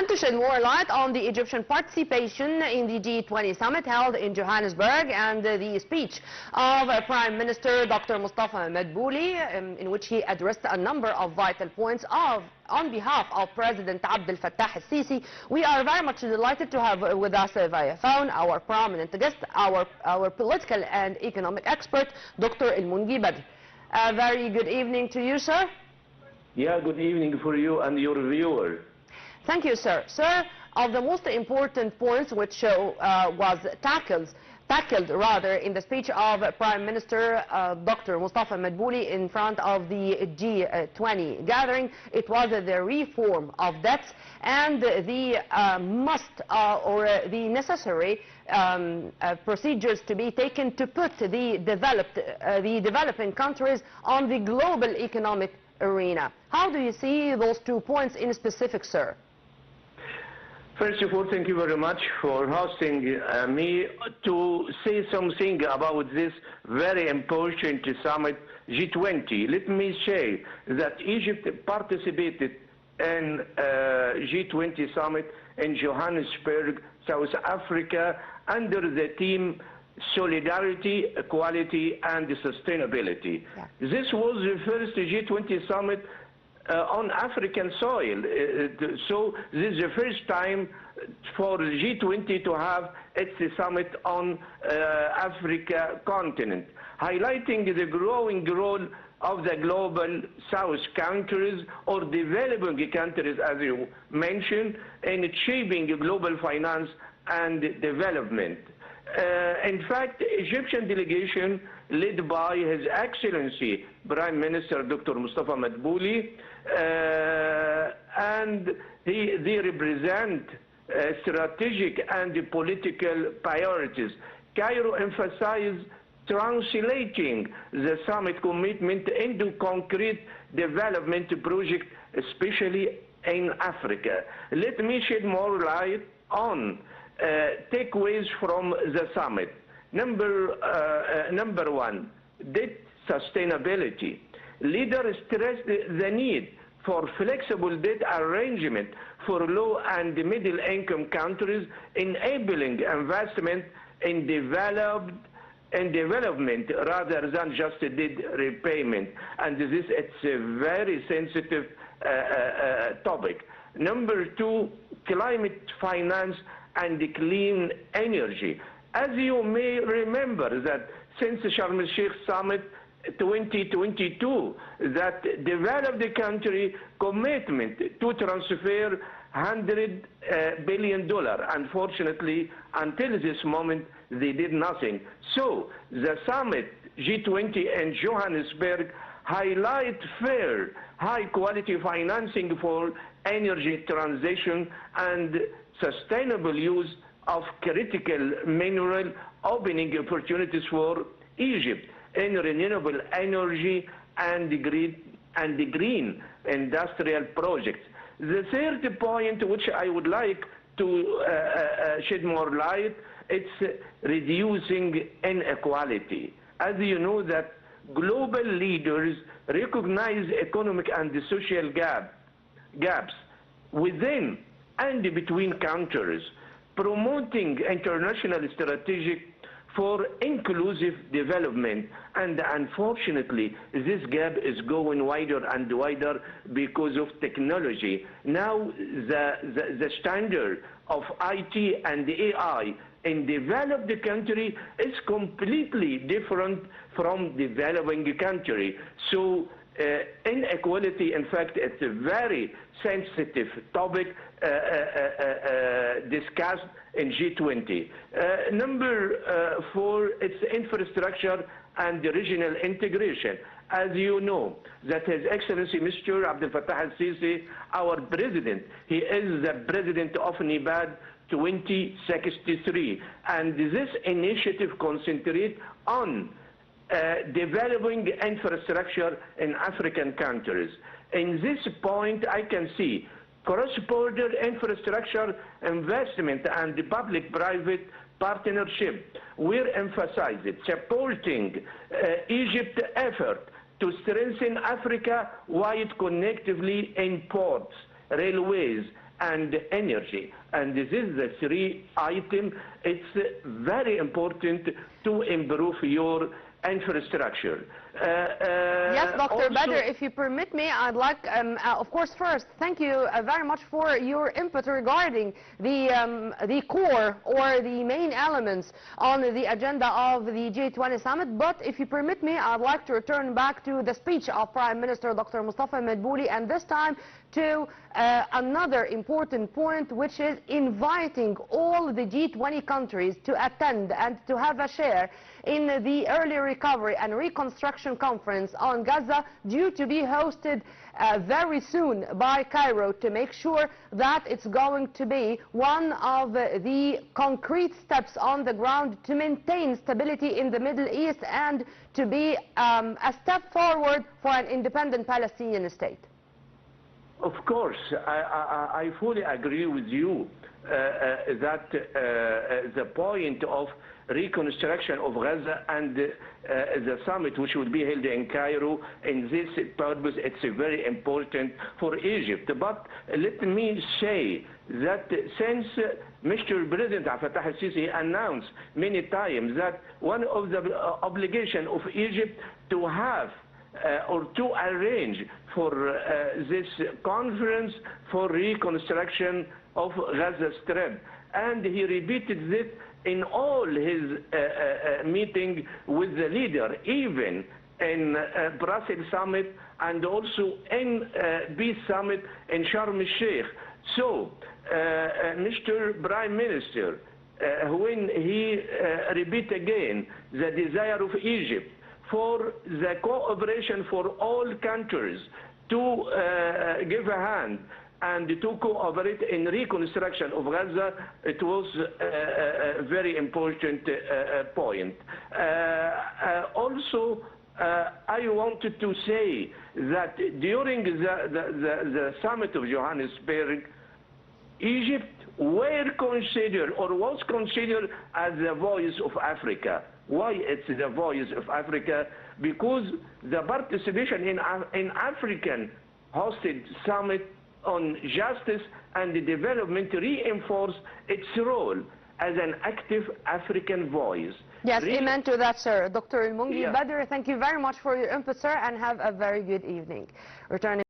and to shed more light on the Egyptian participation in the G20 summit held in Johannesburg and the speech of Prime Minister Dr. Mustafa Madbouli, in which he addressed a number of vital points on behalf of President Abdel Fattah al-Sisi. We are very much delighted to have with us via phone our prominent guest, our political and economic expert, Dr. Mongy Badr. A very good evening to you, sir. Yeah, good evening for you and your viewer. Thank you, sir. Sir, of the most important points which was tackled in the speech of Prime Minister Dr. Mustafa Madbouli in front of the G20 gathering, it was the reform of debts and the the necessary procedures to be taken to put the developing countries on the global economic arena. How do you see those 2 points in specific, sir? First of all, thank you very much for hosting me to say something about this very important summit, G20. Let me say that Egypt participated in G20 summit in Johannesburg, South Africa, under the theme Solidarity, Equality and Sustainability. Yeah. This was the first G20 summit on African soil. So this is the first time for G20 to have its summit on Africa continent, highlighting the growing role of the global South countries or developing countries, as you mentioned, in achieving global finance and development. In fact, Egyptian delegation led by His Excellency Prime Minister Dr. Mustafa Madbouli, and they represent strategic and political priorities. Cairo emphasized translating the summit commitment into concrete development projects, especially in Africa. Let me shed more light on takeaways from the summit. Number one, debt sustainability. Leaders stressed the need for flexible debt arrangement for low and middle income countries, enabling investment in development rather than just debt repayment. And this it's a very sensitive topic. Number two, climate finance and clean energy. As you may remember that since the Sharm el-Sheikh summit 2022, that developed the country commitment to transfer $100 billion. Unfortunately, until this moment, they did nothing. So the summit G20 in Johannesburg highlight fair, high-quality financing for energy transition and sustainable use of critical mineral, opening opportunities for Egypt in renewable energy and green industrial projects. The third point, which I would like to shed more light, it's reducing inequality. As you know that global leaders recognize economic and social gaps within and between countries, promoting international strategy for inclusive development. And unfortunately, this gap is going wider and wider because of technology. Now, the standard of IT and AI in developed country is completely different from developing country. So inequality, in fact, it's a very sensitive topic discussed in G20. Number four, it's infrastructure and regional integration. As you know, that His Excellency Mr. Abdel Fattah al-Sisi, our president, he is the president of NIBAD 2063. And this initiative concentrates on developing infrastructure in African countries. In this point, I can see cross-border infrastructure investment and public-private partnership were emphasized, supporting Egypt's effort to strengthen Africa-wide connectively in ports, railways, and energy. And this is the three items. It's very important to improve your infrastructure. Yes, Dr. Also, Badr, if you permit me, I'd like, of course, first, thank you very much for your input regarding the core or the main elements on the agenda of the G20 summit. But if you permit me, I'd like to return back to the speech of Prime Minister Dr. Mustafa Madbouli, and this time to another important point, which is inviting all the G20 countries to attend and to have a share in the early recovery and reconstruction conference on Gaza, due to be hosted very soon by Cairo, to make sure that it's going to be one of the concrete steps on the ground to maintain stability in the Middle East and to be a step forward for an independent Palestinian state. Of course, I fully agree with you that the point of reconstruction of Gaza and the summit which will be held in Cairo, in this purpose, it's very important for Egypt. But let me say that since Mr. President Abdel Fattah al-Sisi announced many times that one of the obligations of Egypt to have or to arrange for this conference for reconstruction of Gaza Strip. And he repeated this in all his meetings with the leader, even in Brussels Summit and also in Peace Summit in Sharm el-Sheikh. So, Mr. Prime Minister, when he repeat again the desire of Egypt for the cooperation for all countries to give a hand and to cooperate in reconstruction of Gaza, it was a very important point. Also, I wanted to say that during the summit of Johannesburg, Egypt were considered or was considered as the voice of Africa. Why it's the voice of Africa? Because the participation in African hosted summit on justice and development reinforced its role as an active African voice. Yes, amen to that, sir. Dr. Mongy, Yeah. Badr, thank you very much for your input, sir, and have a very good evening. Returning